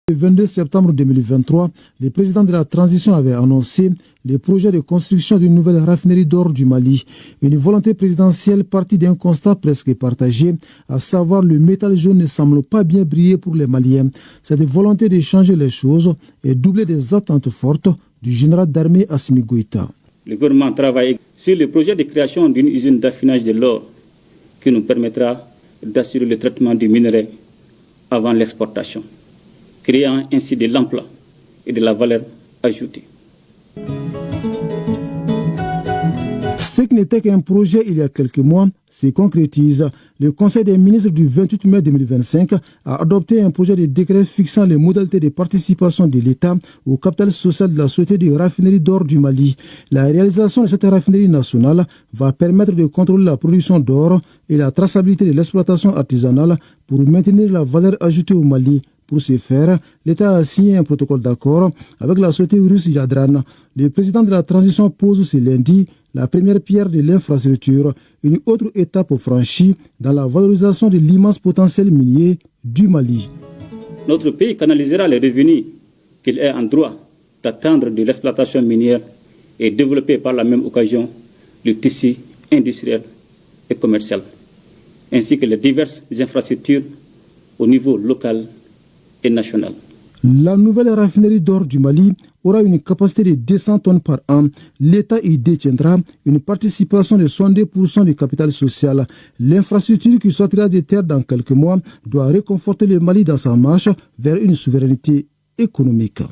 Le 22 septembre 2023, le président de la transition avait annoncé le projet de construction d'une nouvelle raffinerie d'or du Mali. Une volonté présidentielle partie d'un constat presque partagé, à savoir le métal jaune ne semble pas bien briller pour les Maliens. Cette volonté de changer les choses est doublée des attentes fortes du général d'armée Assimi Goïta. Le gouvernement travaille sur le projet de création d'une usine d'affinage de l'or qui nous permettra d'assurer le traitement du minerai avant l'exportation, créant ainsi de l'emploi et de la valeur ajoutée. Ce qui n'était qu'un projet il y a quelques mois se concrétise. Le Conseil des ministres du 28 mai 2025 a adopté un projet de décret fixant les modalités de participation de l'État au capital social de la Société de raffinerie d'or du Mali. La réalisation de cette raffinerie nationale va permettre de contrôler la production d'or et la traçabilité de l'exploitation artisanale pour maintenir la valeur ajoutée au Mali. Pour ce faire, l'État a signé un protocole d'accord avec la société russe Yadran. Le président de la transition pose ce lundi la première pierre de l'infrastructure, une autre étape franchie dans la valorisation de l'immense potentiel minier du Mali. Notre pays canalisera les revenus qu'il est en droit d'attendre de l'exploitation minière et développer par la même occasion le tissu industriel et commercial, ainsi que les diverses infrastructures au niveau local et national. La nouvelle raffinerie d'or du Mali aura une capacité de 200 tonnes par an. L'État y détiendra une participation de 62% du capital social. L'infrastructure qui sortira des terres dans quelques mois doit réconforter le Mali dans sa marche vers une souveraineté économique.